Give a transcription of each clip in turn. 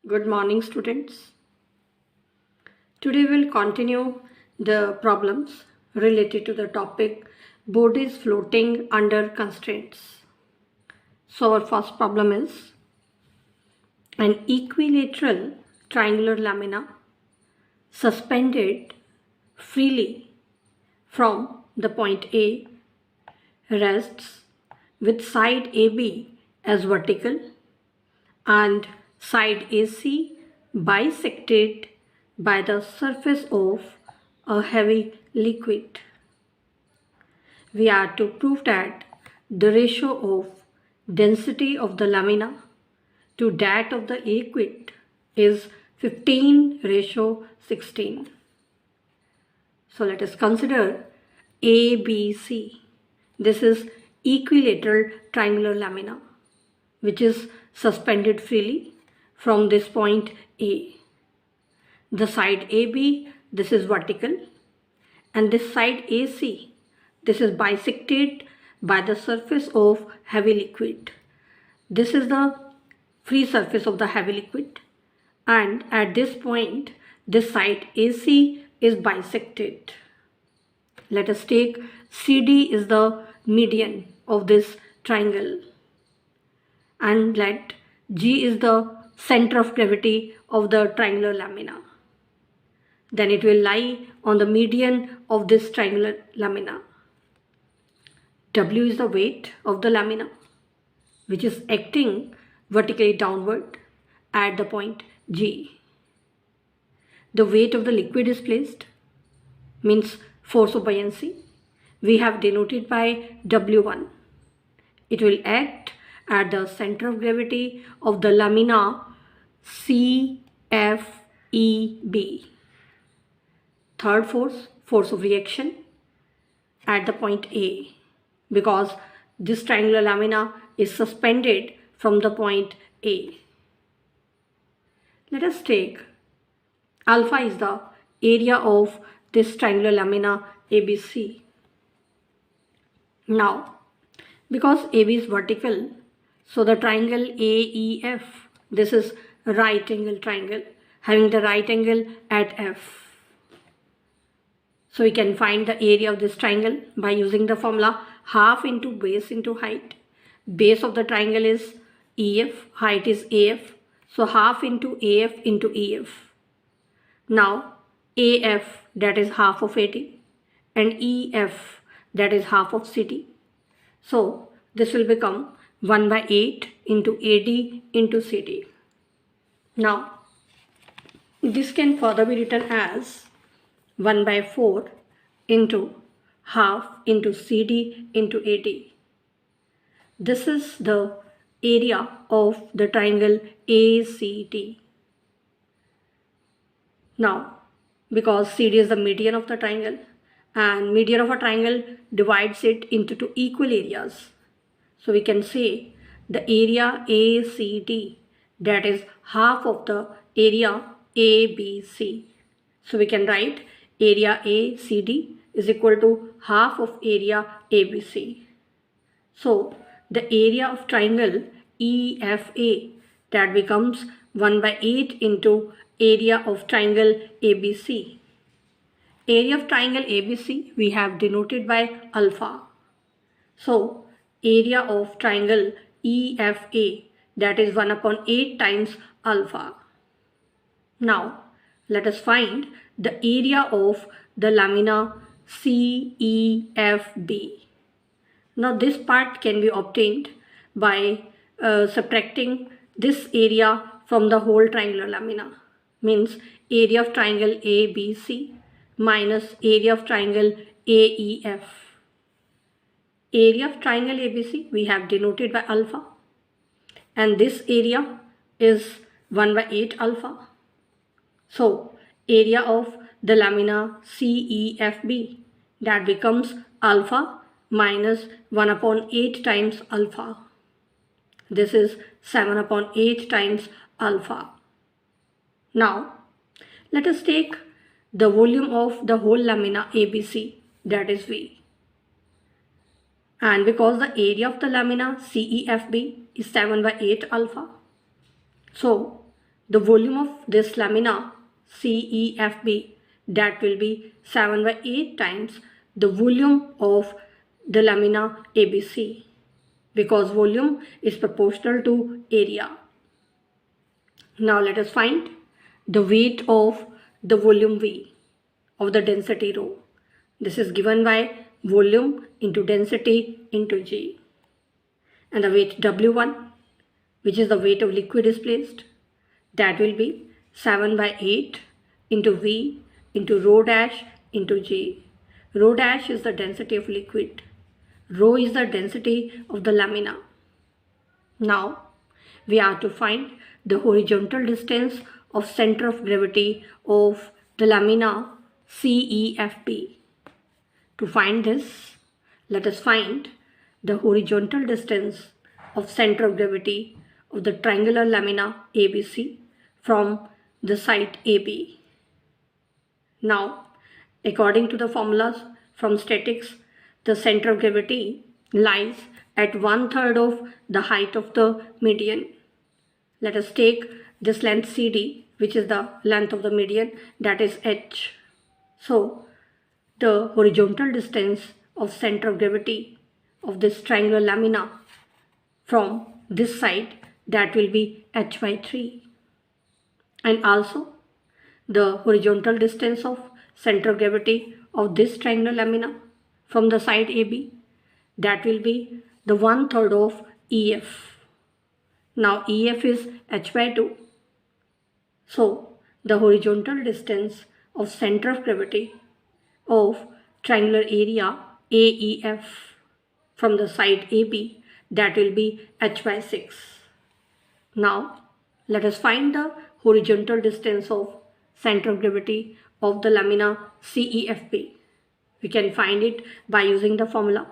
Good morning, students. Today we'll continue the problems related to the topic bodies floating under constraints. So our first problem is an equilateral triangular lamina suspended freely from the point A rests with side AB as vertical and side AC bisected by the surface of a heavy liquid. We are to prove that the ratio of density of the lamina to that of the liquid is 15:16. So let us consider ABC. This is equilateral triangular lamina which is suspended freely from this point A. The side AB, this is vertical, and this side AC, this is bisected by the surface of heavy liquid. This is the free surface of the heavy liquid, and at this point this side AC is bisected. Let us take CD is the median of this triangle, and let G is the center of gravity of the triangular lamina. Then it will lie on the median of this triangular lamina. W is the weight of the lamina, which is acting vertically downward at the point G. The weight of the liquid is placed, means force of buoyancy. We have denoted by W1. It will act at the center of gravity of the lamina CFEB. Third force, force of reaction at the point A, because this triangular lamina is suspended from the point A. Let us take alpha is the area of this triangular lamina ABC. Now, because AB is vertical, so the triangle AEF, this is right angle triangle having the right angle at F. So we can find the area of this triangle by using the formula half into base into height. Base of the triangle is EF, height is AF. So half into AF into EF. Now AF, that is half of AD, and EF, that is half of CD. So this will become 1/8 into AD into CD. Now this can further be written as 1/4 into half into CD into AD. This is the area of the triangle ACD. Now, because CD is the median of the triangle and median of a triangle divides it into two equal areas. So we can say the area ACD, that is half of the area ABC. So we can write area ACD is equal to half of area ABC. So the area of triangle EFA, that becomes 1/8 into area of triangle ABC. Area of triangle ABC we have denoted by alpha. So area of triangle EFA, that is 1/8 times alpha. Now let us find the area of the lamina CEFB. Now this part can be obtained by subtracting this area from the whole triangular lamina, means area of triangle ABC minus area of triangle AEF. Area of triangle ABC we have denoted by alpha, and this area is 1/8 alpha. So area of the lamina CEFB, that becomes alpha minus 1/8 times alpha. This is 7/8 times alpha. Now let us take the volume of the whole lamina ABC, that is V. And because the area of the lamina CEFB is 7/8 alpha, so the volume of this lamina CEFB, that will be 7 by 8 times the volume of the lamina ABC, because volume is proportional to area. Now let us find the weight of the volume V of the density rho. This is given by volume into density into G. And the weight W1, which is the weight of liquid displaced, that will be 7 by 8 into V into rho dash into G. Rho dash is the density of liquid. Rho is the density of the lamina. Now we are to find the horizontal distance of center of gravity of the lamina CEFB. To find this, let us find the horizontal distance of center of gravity of the triangular lamina ABC from the site AB. Now, according to the formulas from statics, the center of gravity lies at 1/3 of the height of the median. Let us take this length CD, which is the length of the median, that is h. So, the horizontal distance of center of gravity of this triangular lamina from this side, that will be h by 3. And also the horizontal distance of center of gravity of this triangular lamina from the side AB, that will be the 1/3 of EF. Now EF is h by 2. So the horizontal distance of center of gravity of triangular area AEF from the side AB, that will be h by 6. Now let us find the horizontal distance of center of gravity of the lamina CEFB. We can find it by using the formula.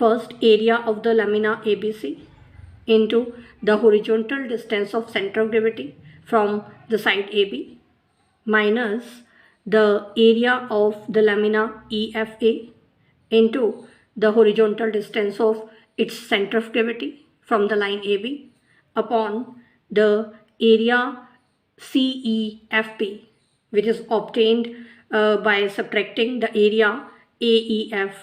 First, area of the lamina ABC into the horizontal distance of center of gravity from the side AB minus the area of the lamina EFA into the horizontal distance of its center of gravity from the line AB upon the area CEFB, which is obtained by subtracting the area AEF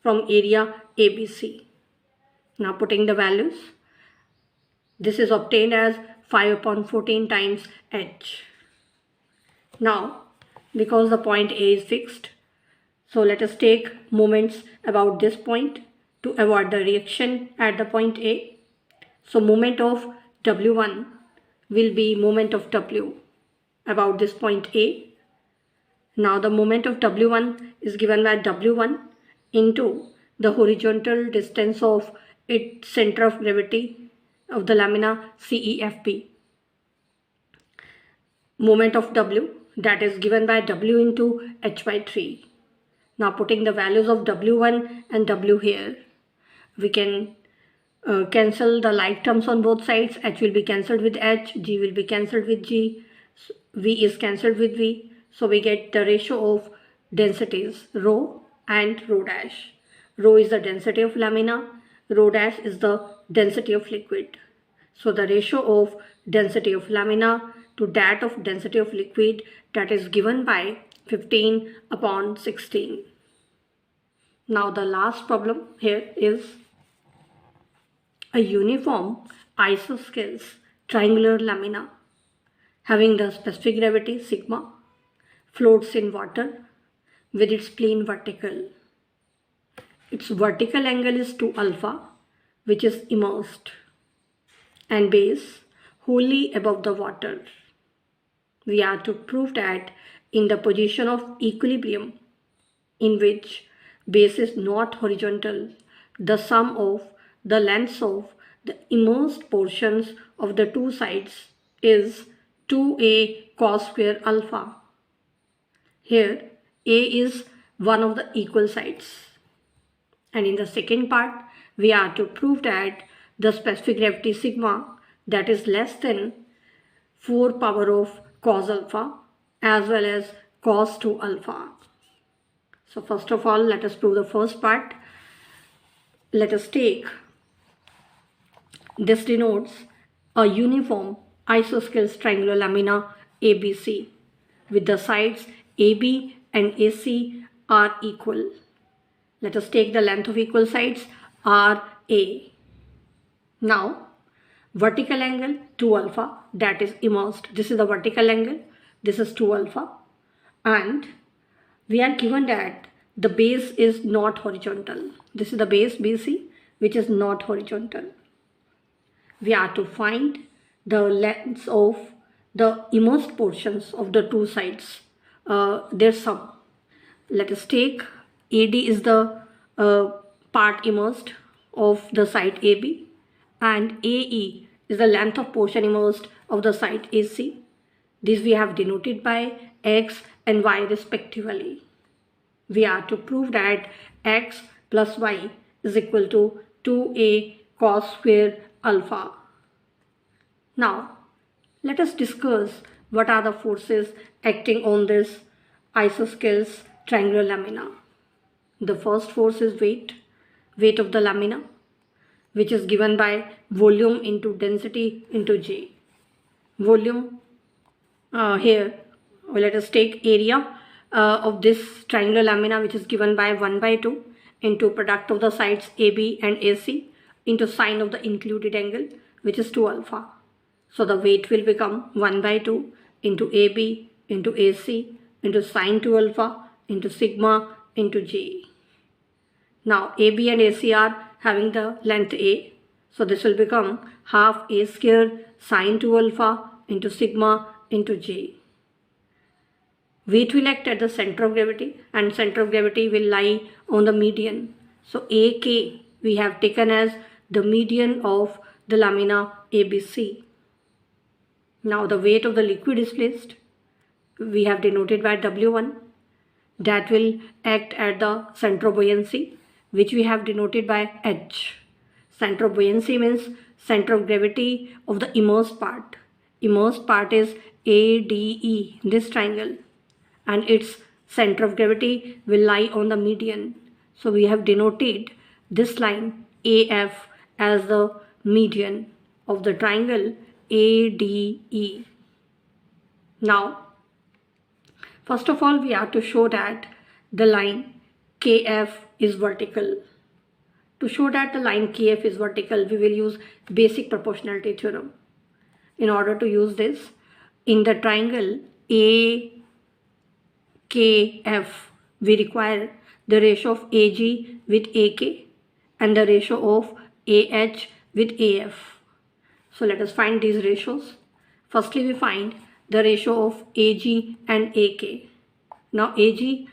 from area ABC. Now putting the values, this is obtained as 5/14 times h. Now, because the point A is fixed, so let us take moments about this point to avoid the reaction at the point A. So moment of W1 will be moment of W about this point A. Now the moment of W1 is given by W1 into the horizontal distance of its center of gravity of the lamina CEFB. Moment of W, that is given by W into h by 3. Now putting the values of W1 and W here, we can cancel the like terms on both sides. H will be cancelled with H, G will be cancelled with G, V is cancelled with V. So we get the ratio of densities rho and rho dash. Rho is the density of lamina, rho dash is the density of liquid. So the ratio of density of lamina to that of density of liquid, that is given by 15/16. Now the last problem here is a uniform isosceles triangular lamina having the specific gravity sigma floats in water with its plane vertical. Its vertical angle is 2 alpha, which is immersed, and base wholly above the water. We are to prove that in the position of equilibrium, in which base is not horizontal, the sum of the lengths of the immersed portions of the two sides is 2a cos square alpha. Here a is one of the equal sides. And in the second part, we are to prove that the specific gravity sigma, that is less than 4 power of cos alpha as well as cos 2 alpha. So first of all, let us prove the first part. Let us take, this denotes a uniform isosceles triangular lamina ABC with the sides AB and AC are equal. Let us take the length of equal sides RA. Now, vertical angle 2 alpha, that is immersed. This is the vertical angle, this is 2 alpha, and we are given that the base is not horizontal. This is the base BC, which is not horizontal. We are to find the lengths of the immersed portions of the two sides, their sum. Let us take AD is the part immersed of the side AB, and AE is the length of portion immersed of the side AC. These we have denoted by X and Y respectively. We are to prove that X plus Y is equal to 2A cos square alpha. Now, let us discuss what are the forces acting on this isosceles triangular lamina. The first force is weight of the lamina, which is given by volume into density into J. Volume here, let us take area of this triangular lamina, which is given by 1 by 2 into product of the sides AB and AC into sine of the included angle, which is 2 alpha. So the weight will become 1 by 2 into AB into AC into sine 2 alpha into sigma into J. Now AB and AC are having the length A. So this will become half A square sine 2 alpha into sigma into J. Weight will act at the center of gravity, and center of gravity will lie on the median. So AK we have taken as the median of the lamina ABC. Now the weight of the liquid is placed. We have denoted by W1. That will act at the center of buoyancy, which we have denoted by H. Center of buoyancy means center of gravity of the immersed part. Immersed part is ADE, this triangle, and its center of gravity will lie on the median. So we have denoted this line AF as the median of the triangle ADE. Now, first of all, we have to show that the line KF is vertical. To show that the line KF is vertical, we will use basic proportionality theorem. In order to use this, in the triangle AKF, we require the ratio of AG with AK and the ratio of AH with AF. So let us find these ratios. Firstly, we find the ratio of AG and AK. Now G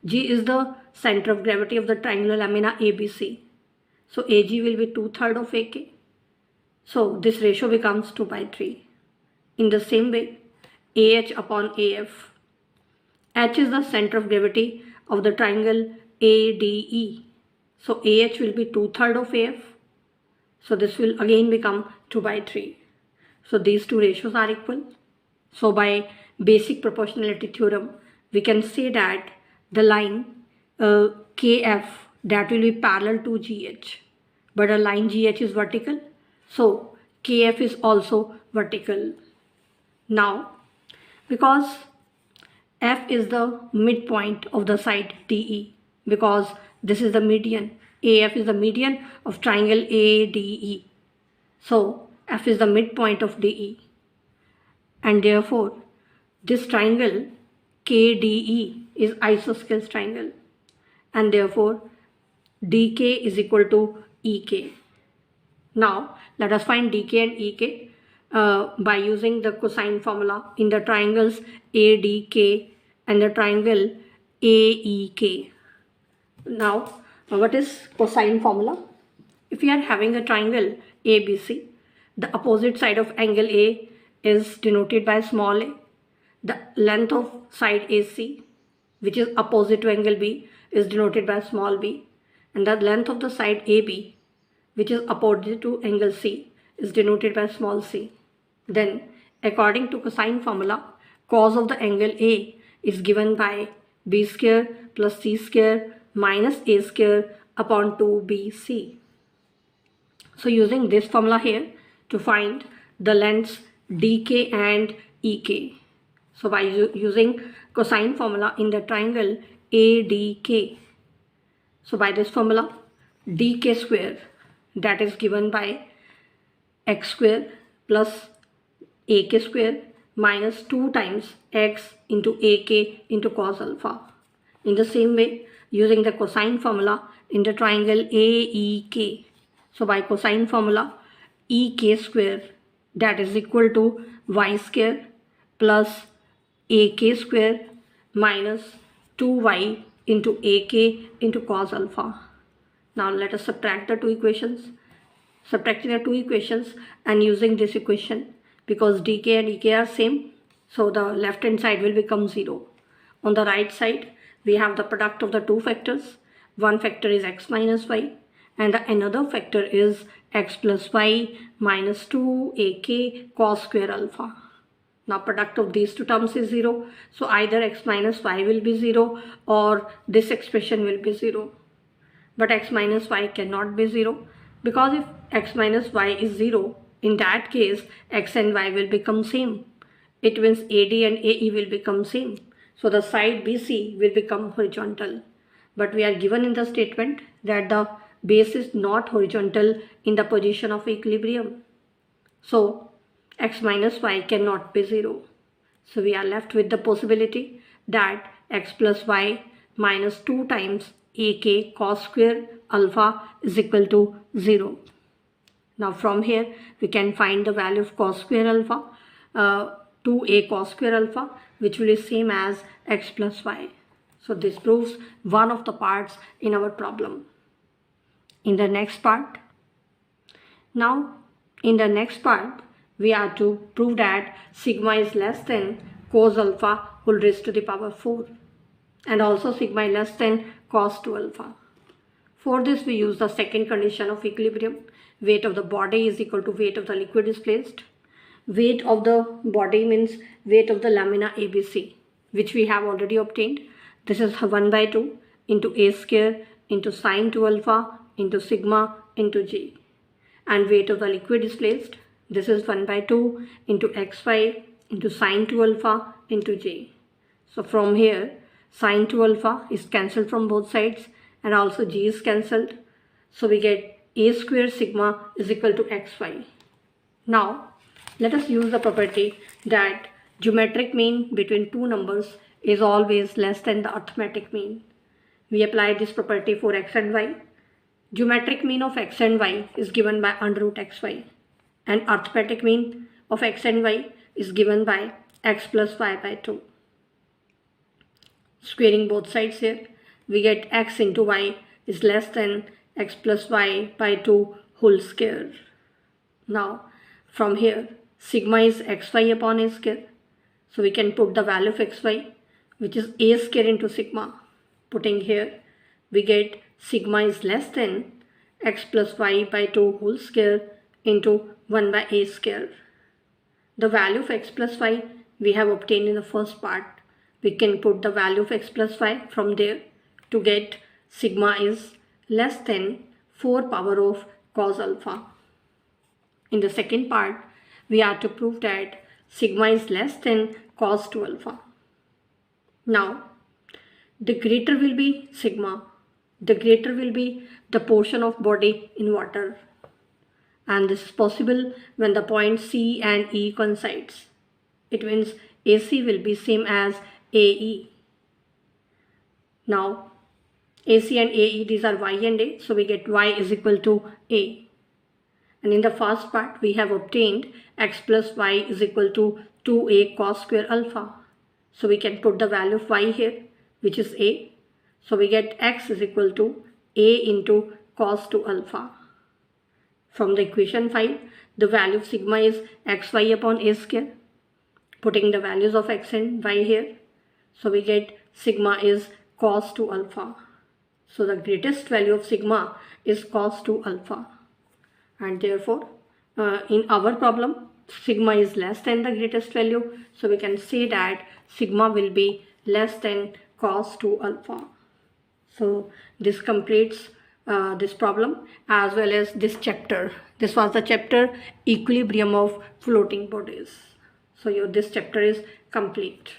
is the center of gravity of the triangular lamina ABC. So AG will be 2/3 of AK. So this ratio becomes 2/3. In the same way, AH upon AF. H is the center of gravity of the triangle ADE. So AH will be 2/3 of AF. So this will again become 2/3. So these two ratios are equal. So by basic proportionality theorem, we can say that the line KF, that will be parallel to GH. But a line GH is vertical. So KF is also vertical. Now, because F is the midpoint of the side DE, because this is the median. AF is the median of triangle ADE. So F is the midpoint of DE. And therefore, this triangle KDE is isosceles triangle. And therefore, DK is equal to EK. Now, let us find DK and EK by using the cosine formula in the triangles ADK and the triangle AEK. Now, what is cosine formula? If we are having a triangle ABC, the opposite side of angle A is denoted by small a. The length of side AC, which is opposite to angle B, is denoted by small b. And the length of the side AB, which is opposite to angle C, is denoted by small c. Then, according to cosine formula, cos of the angle A is given by B square plus C square minus A square upon 2BC. So using this formula here to find the lengths dk and ek. So by using cosine formula in the triangle ADK, so by this formula dk square, that is given by x square plus ak square minus 2 times x into ak into cos alpha. In the same way, using the cosine formula in the triangle AEK, so by cosine formula ek square, that is equal to y square plus ak square minus 2y into ak into cos alpha. Now let us subtract the two equations. Subtracting the two equations and using this equation, because dk and ek are same, so the left hand side will become 0. On the right side, we have the product of the two factors. One factor is x minus y and the another factor is x plus y minus 2 ak cos square alpha. Now product of these two terms is 0. So either x minus y will be 0 or this expression will be 0. But x minus y cannot be 0, because if x minus y is 0, in that case x and y will become same. It means AD and AE will become same. So the side BC will become horizontal. But we are given in the statement that the base is not horizontal in the position of equilibrium. So x minus y cannot be 0. So we are left with the possibility that x plus y minus 2 times ak cos square alpha is equal to 0. Now from here we can find the value of cos square alpha, 2a cos square alpha, which will be same as x plus y. So this proves one of the parts in our problem. In the next part, we are to prove that sigma is less than cos alpha whole raised to the power 4, and also sigma is less than cos 2 alpha. For this we use the second condition of equilibrium. Weight of the body is equal to weight of the liquid displaced. Weight of the body means weight of the lamina ABC, which we have already obtained. This is 1 by 2 into a square into sine 2 alpha into sigma into g. And weight of the liquid displaced, this is 1 by 2 into xy into sine 2 alpha into j. So from here sine 2 alpha is cancelled from both sides and also g is cancelled. So we get a square sigma is equal to xy. Now let us use the property that geometric mean between two numbers is always less than the arithmetic mean. We apply this property for x and y. Geometric mean of x and y is given by under root xy, and arithmetic mean of x and y is given by x plus y by 2. Squaring both sides here, we get x into y is less than x plus y by 2 whole square. Now from here sigma is xy upon a square, so we can put the value of xy, which is a square into sigma. Putting here we get sigma is less than x plus y by 2 whole square into 1 by a square. The value of x plus y we have obtained in the first part. We can put the value of x plus y from there to get sigma is less than 4 power of cos alpha. In the second part, we are to prove that sigma is less than cos 2 alpha. Now, the greater will be sigma, the greater will be the portion of body in water. And this is possible when the points C and E coincides. It means AC will be same as AE. Now, AC and AE, these are y and a, so we get y is equal to a. And in the first part, we have obtained x plus y is equal to 2a cos square alpha. So we can put the value of y here, which is a. So we get x is equal to a into cos 2 alpha. From the equation 5, the value of sigma is xy upon a square. Putting the values of x and y here, so we get sigma is cos 2 alpha. So the greatest value of sigma is cos 2 alpha. And therefore, in our problem, sigma is less than the greatest value. So we can say that sigma will be less than cos 2 alpha. So this completes this problem as well as this chapter. This was the chapter equilibrium of floating bodies. So your this chapter is complete.